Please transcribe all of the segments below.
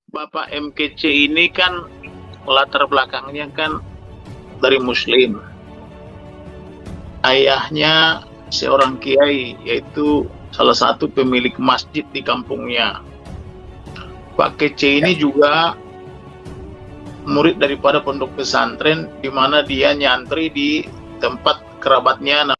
Bapak MKC ini kan latar belakangnya kan dari Muslim. Ayahnya seorang kiai, yaitu salah satu pemilik masjid di kampungnya. Pak KC ini juga murid daripada pondok pesantren, di mana dia nyantri di tempat kerabatnya.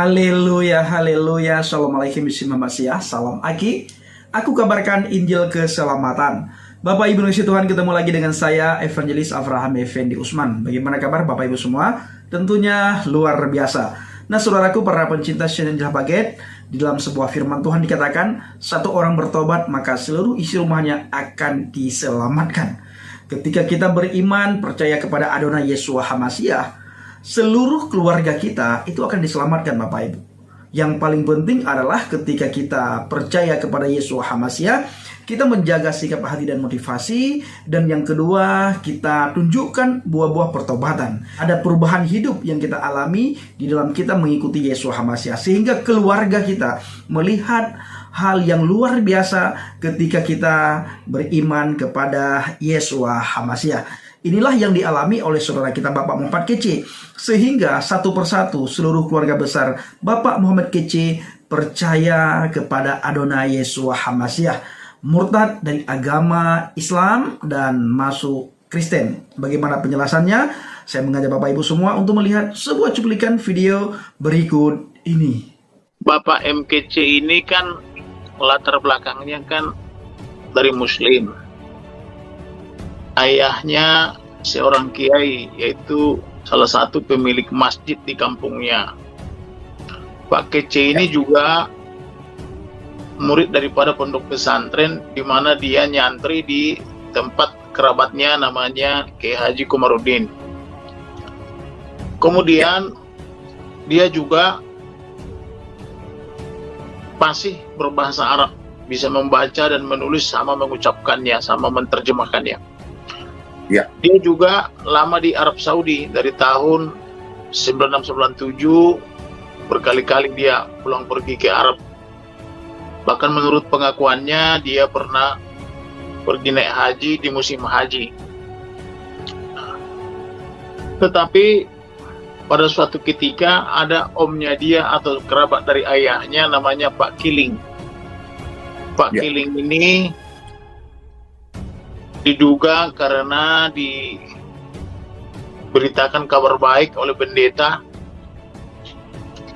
Haleluya, haleluya, shalom alaikum bismillahirrahmanirrahim, salam Aki. Aku kabarkan Injil keselamatan. Bapak Ibu Nusi Tuhan, ketemu lagi dengan saya Evangelis Avraham Effendi Usman. Bagaimana kabar Bapak Ibu semua? Tentunya luar biasa. Nah saudaraku, para pencinta channel Paget, di dalam sebuah firman Tuhan dikatakan, satu orang bertobat maka seluruh isi rumahnya akan diselamatkan. Ketika kita beriman, percaya kepada Adonai Yeshua HaMashiach, seluruh keluarga kita itu akan diselamatkan Bapak Ibu. Yang paling penting adalah ketika kita percaya kepada Yeshua HaMashiach, kita menjaga sikap hati dan motivasi. Dan yang kedua, kita tunjukkan buah-buah pertobatan. Ada perubahan hidup yang kita alami di dalam kita mengikuti Yeshua HaMashiach, sehingga keluarga kita melihat hal yang luar biasa ketika kita beriman kepada Yeshua HaMashiach. Inilah yang dialami oleh saudara kita Bapak Muhammad Kece, sehingga satu persatu seluruh keluarga besar Bapak Muhammad Kece percaya kepada Adonai Yeshua HaMashiach, murtad dari agama Islam dan masuk Kristen. Bagaimana penjelasannya? Saya mengajak Bapak Ibu semua untuk melihat sebuah cuplikan video berikut ini. Bapak MKC ini kan latar belakangnya kan dari Muslim. Ayahnya seorang kiai, yaitu salah satu pemilik masjid di kampungnya. Pak KC ini juga murid daripada pondok pesantren, di mana dia nyantri di tempat kerabatnya namanya Kiai Haji Komarudin. Kemudian dia juga fasih berbahasa Arab, bisa membaca dan menulis sama mengucapkannya, sama menerjemahkannya. Ya. Dia juga lama di Arab Saudi dari tahun 9697, berkali-kali dia pulang pergi ke Arab. Bahkan menurut pengakuannya dia pernah pergi naik haji di musim haji. Tetapi pada suatu ketika ada omnya dia atau kerabat dari ayahnya namanya Pak Kiling. Pak Kiling ini diduga karena diberitakan kabar baik oleh pendeta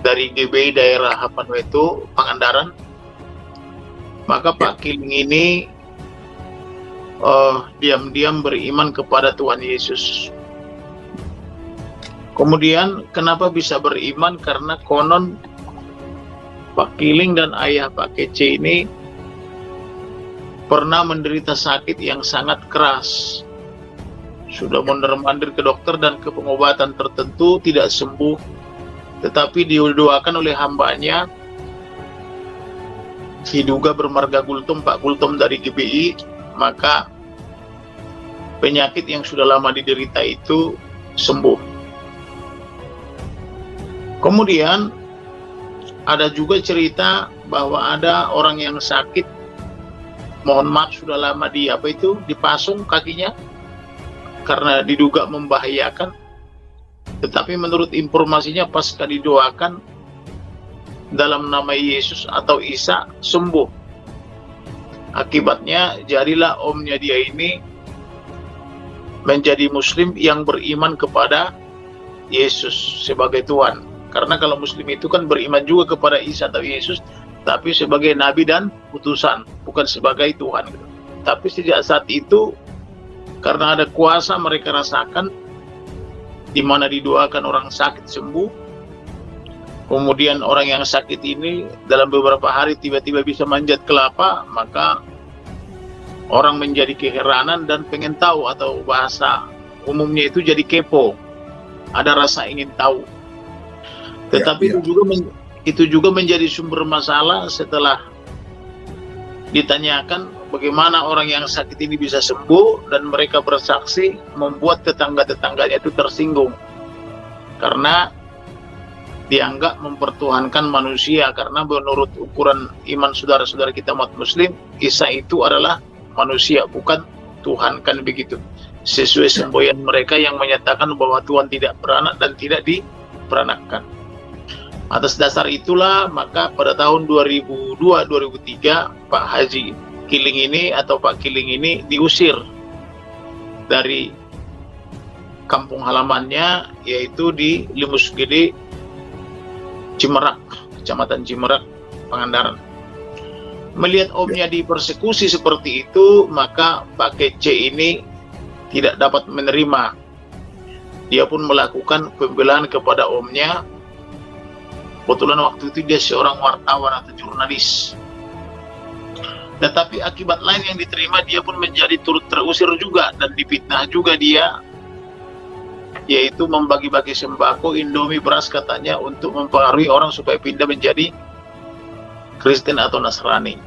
dari GBI daerah Hapanweto, Pangandaran. Maka Pak Kiling ini diam-diam beriman kepada Tuhan Yesus. Kemudian kenapa bisa beriman? Karena konon Pak Kiling dan ayah Pak Kece ini pernah menderita sakit yang sangat keras. Sudah mondar-mandir ke dokter dan ke pengobatan tertentu tidak sembuh. Tetapi didoakan oleh hambanya, diduga bermarga Gultom, Pak Gultom dari GBI, maka penyakit yang sudah lama diderita itu sembuh. Kemudian ada juga cerita bahwa ada orang yang sakit, mohon maaf sudah lama dipasung kakinya karena diduga membahayakan, tetapi menurut informasinya pasca didoakan dalam nama Yesus atau Isa sembuh. Akibatnya jadilah omnya dia ini menjadi Muslim yang beriman kepada Yesus sebagai Tuhan. Karena kalau Muslim itu kan beriman juga kepada Isa atau Yesus, tapi sebagai nabi dan utusan, bukan sebagai Tuhan. Tapi sejak saat itu, karena ada kuasa mereka rasakan, di mana didoakan orang sakit sembuh. Kemudian orang yang sakit ini dalam beberapa hari tiba-tiba bisa manjat kelapa, maka orang menjadi keheranan dan pengen tahu, atau bahasa umumnya itu jadi kepo, ada rasa ingin tahu. Tetapi itu juga menjadi sumber masalah setelah ditanyakan bagaimana orang yang sakit ini bisa sembuh, dan mereka bersaksi membuat tetangga-tetangganya itu tersinggung karena dianggap mempertuhankan manusia, karena menurut ukuran iman saudara-saudara kita umat muslim, Isa itu adalah manusia, bukan Tuhan, kan begitu, sesuai semboyan mereka yang menyatakan bahwa Tuhan tidak beranak dan tidak diperanakkan. Atas dasar itulah maka pada tahun 2002-2003 Pak Haji Kiling ini atau Pak Kiling ini diusir dari kampung halamannya, yaitu di Limus Gede, Cimerak, Kecamatan Cimerak, Pangandaran. Melihat omnya dipersekusi seperti itu, maka Pak Kece ini tidak dapat menerima. Dia pun melakukan pembelaan kepada omnya. Kebetulan waktu itu dia seorang wartawan atau jurnalis. Tetapi akibat lain yang diterima, dia pun menjadi turut terusir juga dan difitnah juga dia, yaitu membagi-bagi sembako, Indomie, beras katanya untuk mempengaruhi orang supaya pindah menjadi Kristen atau Nasrani.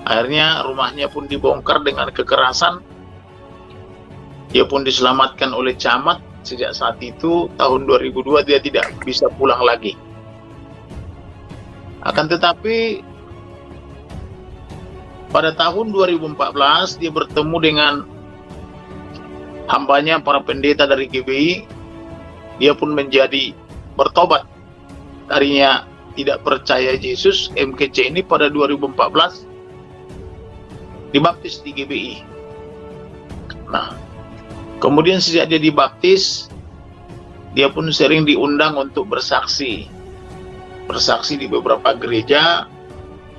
Akhirnya rumahnya pun dibongkar dengan kekerasan. Dia pun diselamatkan oleh camat. Sejak saat itu tahun 2002 dia tidak bisa pulang lagi. Akan tetapi pada tahun 2014 dia bertemu dengan hambanya para pendeta dari GBI. Dia pun menjadi bertobat. Tadinya tidak percaya Yesus, MKC ini pada 2014 dibaptis di GBI. Nah, kemudian sejak dia dibaptis, dia pun sering diundang untuk bersaksi di beberapa gereja,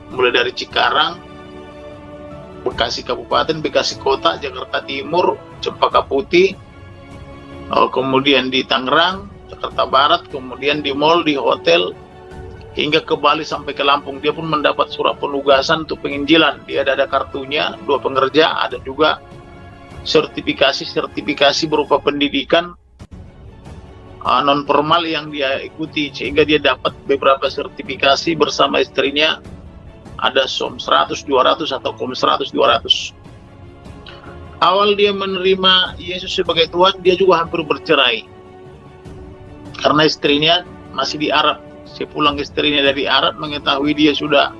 mulai dari Cikarang, Bekasi Kabupaten, Bekasi Kota, Jakarta Timur, Cempaka Putih, kemudian di Tangerang, Jakarta Barat, kemudian di mall, di hotel, hingga ke Bali sampai ke Lampung. Dia pun mendapat surat penugasan untuk penginjilan. Dia ada pengerja, 2 pengerja, ada juga sertifikasi berupa pendidikan non formal yang dia ikuti, sehingga dia dapat beberapa sertifikasi bersama istrinya, ada SOM 100, 200 atau KOM 100, 200. Awal dia menerima Yesus sebagai Tuhan, dia juga hampir bercerai karena istrinya masih di Arab. Sepulang istrinya dari Arab mengetahui dia sudah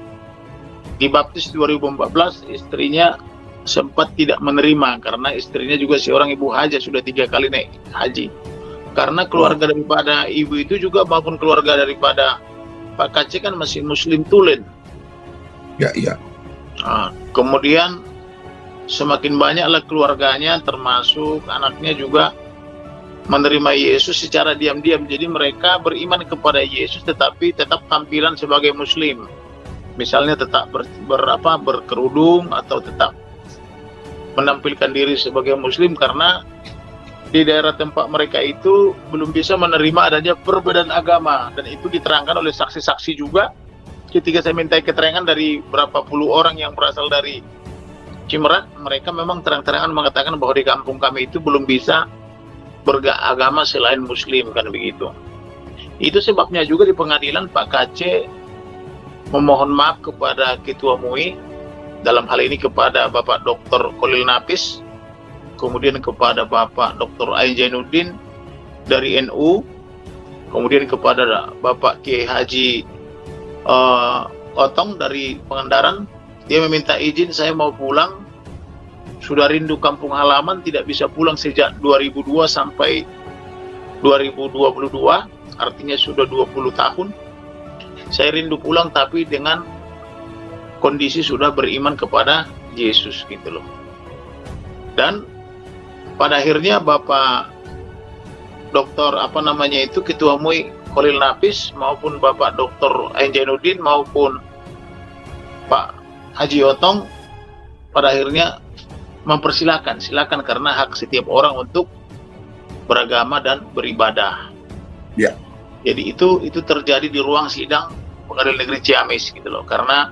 dibaptis 2014, istrinya sempat tidak menerima karena istrinya juga seorang ibu haji, sudah 3 kali naik haji. Karena keluarga daripada ibu itu juga maupun keluarga daripada Pak Kacek kan masih Muslim tulen. Ya. Nah, kemudian semakin banyaklah keluarganya, termasuk anaknya juga menerima Yesus secara diam-diam. Jadi mereka beriman kepada Yesus tetapi tetap tampilan sebagai Muslim. Misalnya tetap berkerudung atau tetap menampilkan diri sebagai Muslim, karena di daerah tempat mereka itu belum bisa menerima adanya perbedaan agama, dan itu diterangkan oleh saksi-saksi juga. Ketika saya minta keterangan dari berapa puluh orang yang berasal dari Cimerak, mereka memang terang-terangan mengatakan bahwa di kampung kami itu belum bisa beragama selain Muslim, kan begitu. Itu sebabnya juga di pengadilan Pak Kacek memohon maaf kepada Ketua MUI, dalam hal ini kepada Bapak Dr. Khalil Nafis, kemudian kepada Bapak Dr. Ain Jainuddin dari NU, kemudian kepada Bapak Kiai Haji Otong dari Pangandaran. Dia meminta izin, saya mau pulang, sudah rindu kampung halaman, tidak bisa pulang sejak 2002 sampai 2022, artinya sudah 20 tahun. Saya rindu pulang tapi dengan kondisi sudah beriman kepada Yesus gitu loh. Dan pada akhirnya Bapak Dr. Ketua MUI Khalil Nafis maupun Bapak Dr. Ain Jainuddin maupun Pak Haji Otong pada akhirnya silakan karena hak setiap orang untuk beragama dan beribadah. Ya. Jadi itu terjadi di ruang sidang Pengadilan Negeri Ciamis gitu loh, karena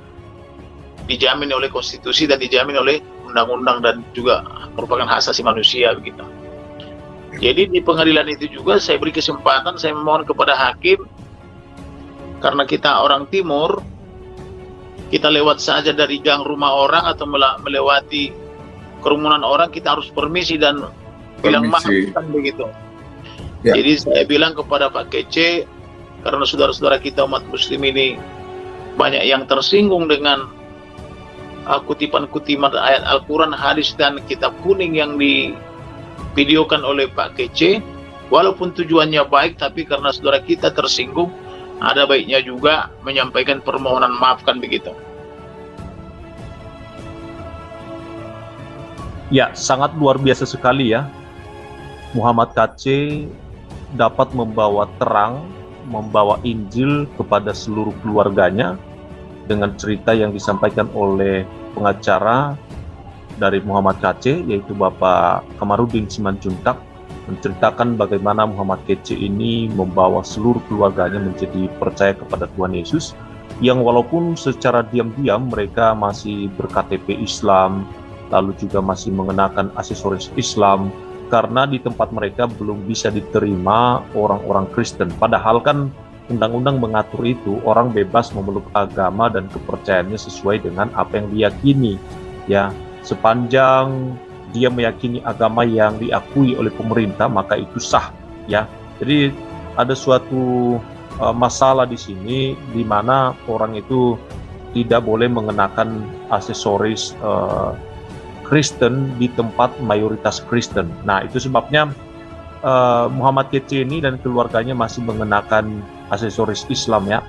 dijamin oleh konstitusi dan dijamin oleh undang-undang dan juga merupakan hak asasi manusia begitu. Jadi di pengadilan itu juga saya beri kesempatan, saya memohon kepada hakim, karena kita orang timur, kita lewat saja dari gang rumah orang atau melewati kerumunan orang, kita harus permisi dan bilang maaf, kan begitu. Ya. Jadi saya bilang kepada Pak Kece, karena saudara-saudara kita umat muslim ini banyak yang tersinggung dengan kutipan-kutipan ayat Al-Quran, hadis, dan kitab kuning yang divideokan oleh Pak Kece. Walaupun tujuannya baik, tapi karena saudara kita tersinggung, ada baiknya juga menyampaikan permohonan maaf, kan begitu. Ya, sangat luar biasa sekali ya. Muhammad Kece dapat membawa terang, membawa Injil kepada seluruh keluarganya dengan cerita yang disampaikan oleh pengacara dari Muhammad Kece, yaitu Bapak Kamarudin Simanjuntak, menceritakan bagaimana Muhammad Kece ini membawa seluruh keluarganya menjadi percaya kepada Tuhan Yesus, yang walaupun secara diam-diam mereka masih ber-KTP Islam, lalu juga masih mengenakan aksesoris Islam, karena di tempat mereka belum bisa diterima orang-orang Kristen. Padahal kan undang-undang mengatur itu, orang bebas memeluk agama dan kepercayaannya sesuai dengan apa yang diyakini. Ya, sepanjang dia meyakini agama yang diakui oleh pemerintah, maka itu sah. Ya, jadi ada suatu masalah di sini, di mana orang itu tidak boleh mengenakan aksesoris Kristen di tempat mayoritas Kristen. Nah, itu sebabnya Muhammad Kece ini dan keluarganya masih mengenakan aksesoris Islam ya.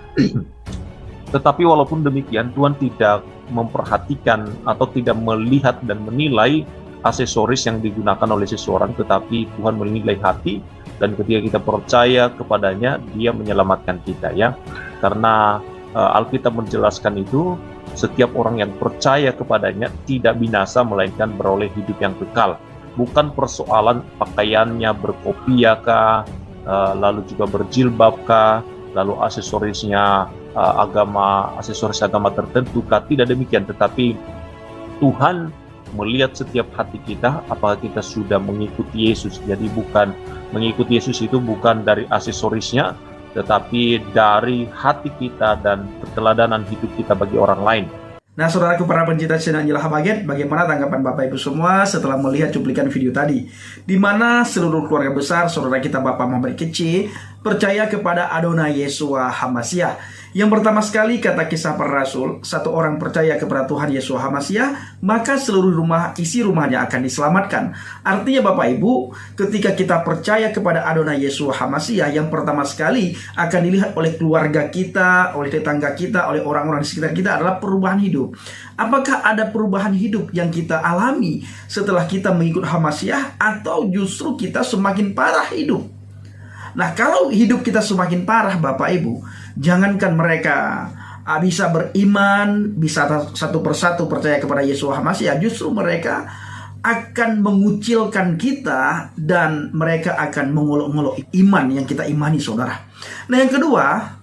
Tetapi walaupun demikian, Tuhan tidak memperhatikan atau tidak melihat dan menilai aksesoris yang digunakan oleh seseorang, tetapi Tuhan menilai hati, dan ketika kita percaya kepadanya, Dia menyelamatkan kita ya. Karena Alkitab menjelaskan itu, setiap orang yang percaya kepadanya tidak binasa, melainkan beroleh hidup yang kekal. Bukan persoalan pakaiannya berkopiah lalu juga berjilbab lalu aksesorisnya aksesoris agama tertentu tidak demikian, tetapi Tuhan melihat setiap hati kita, apakah kita sudah mengikuti Yesus. Jadi bukan mengikuti Yesus itu bukan dari aksesorisnya, tetapi dari hati kita dan keteladanan hidup kita bagi orang lain. Nah, saudaraku para pencinta channel Injil Habaget, bagaimana tanggapan Bapak Ibu semua setelah melihat cuplikan video tadi, di mana seluruh keluarga besar saudara kita Bapak Muhammad Kece percaya kepada Adonai Yeshua HaMashiach. Yang pertama sekali, kata Kisah Para Rasul, satu orang percaya kepada Tuhan Yeshua HaMashiach, maka seluruh isi rumahnya akan diselamatkan. Artinya Bapak Ibu, ketika kita percaya kepada Adonai Yeshua HaMashiach, yang pertama sekali akan dilihat oleh keluarga kita, oleh tetangga kita, oleh orang-orang di sekitar kita adalah perubahan hidup. Apakah ada perubahan hidup yang kita alami setelah kita mengikut HaMashiach, atau justru kita semakin parah hidup? Nah, kalau hidup kita semakin parah Bapak Ibu, jangankan mereka bisa beriman, bisa satu persatu percaya kepada Yeshua HaMashiach, justru mereka akan mengucilkan kita dan mereka akan mengolok-olok iman yang kita imani, saudara. Nah, yang kedua,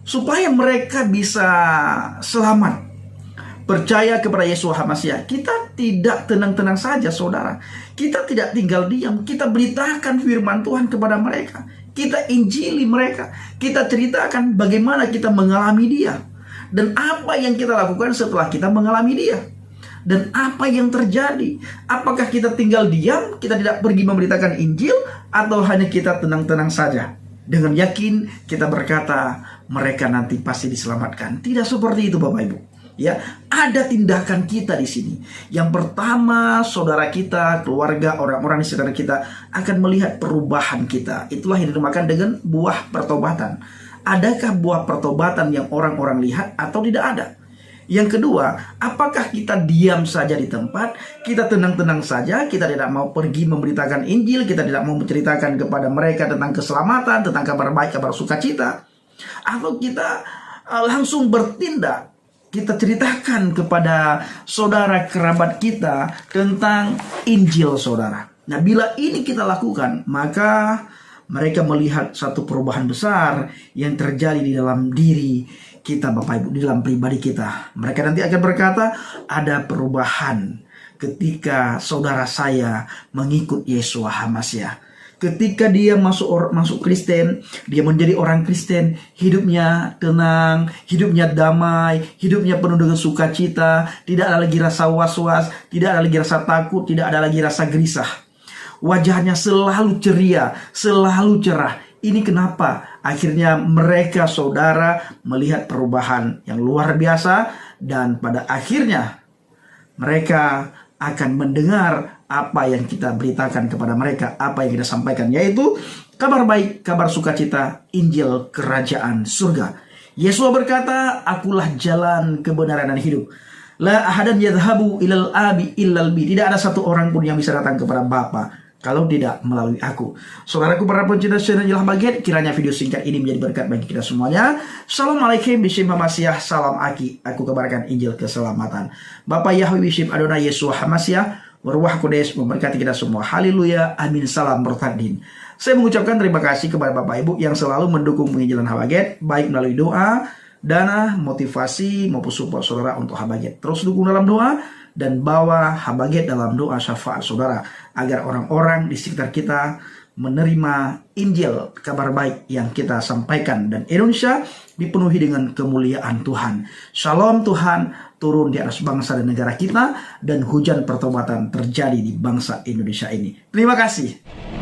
supaya mereka bisa selamat, percaya kepada Yeshua HaMashiach, kita tidak tenang-tenang saja, saudara. Kita tidak tinggal diam, kita beritakan firman Tuhan kepada mereka. Kita injili mereka, kita ceritakan bagaimana kita mengalami Dia, dan apa yang kita lakukan setelah kita mengalami Dia, dan apa yang terjadi. Apakah kita tinggal diam, kita tidak pergi memberitakan Injil, atau hanya kita tenang-tenang saja dengan yakin kita berkata mereka nanti pasti diselamatkan? Tidak seperti itu Bapak Ibu. Ya, ada tindakan kita di sini. Yang pertama, saudara kita, keluarga, orang-orang di sekitar kita akan melihat perubahan kita. Itulah yang dinamakan dengan buah pertobatan. Adakah buah pertobatan yang orang-orang lihat atau tidak ada? Yang kedua, apakah kita diam saja di tempat, kita tenang-tenang saja, kita tidak mau pergi memberitakan Injil, kita tidak mau menceritakan kepada mereka tentang keselamatan, tentang kabar baik, kabar sukacita, atau kita langsung bertindak? Kita ceritakan kepada saudara kerabat kita tentang Injil, saudara. Nah, bila ini kita lakukan, maka mereka melihat satu perubahan besar yang terjadi di dalam diri kita, Bapak Ibu, di dalam pribadi kita. Mereka nanti akan berkata, ada perubahan ketika saudara saya mengikut Yeshua HaMashiach. Ketika dia masuk Kristen, dia menjadi orang Kristen, hidupnya tenang, hidupnya damai, hidupnya penuh dengan sukacita, tidak ada lagi rasa was-was, tidak ada lagi rasa takut, tidak ada lagi rasa gelisah. Wajahnya selalu ceria, selalu cerah. Ini kenapa? Akhirnya mereka saudara melihat perubahan yang luar biasa, dan pada akhirnya mereka akan mendengar apa yang kita beritakan kepada mereka, apa yang kita sampaikan, yaitu kabar baik, kabar sukacita, Injil Kerajaan Surga. Yesus berkata, akulah jalan, kebenaran, dan hidup. La ahadan yadhabu ilal abi illal bi. Tidak ada satu orang pun yang bisa datang kepada Bapa kalau tidak melalui aku. Saudaraku para pencinta channel Injil Habaget, kiranya video singkat ini menjadi berkat bagi kita semuanya. Assalamualaikum bishim Hamasiah, salam aki. Aku kabarkan Injil keselamatan. Bapak Yahweh bishim Adonai Yesus Hamasiah, Waruah Kodes memberkati kita semua. Haleluya, amin, salam bertandin. Saya mengucapkan terima kasih kepada Bapak Ibu yang selalu mendukung penginjilan Habaget, baik melalui doa, dana, motivasi, maupun support saudara untuk Habaget. Terus dukung dalam doa, dan bawa Habaget dalam doa syafaat saudara, agar orang-orang di sekitar kita menerima Injil, kabar baik yang kita sampaikan, dan Indonesia dipenuhi dengan kemuliaan Tuhan. Shalom Tuhan turun di atas bangsa dan negara kita, dan hujan pertobatan terjadi di bangsa Indonesia ini. Terima kasih.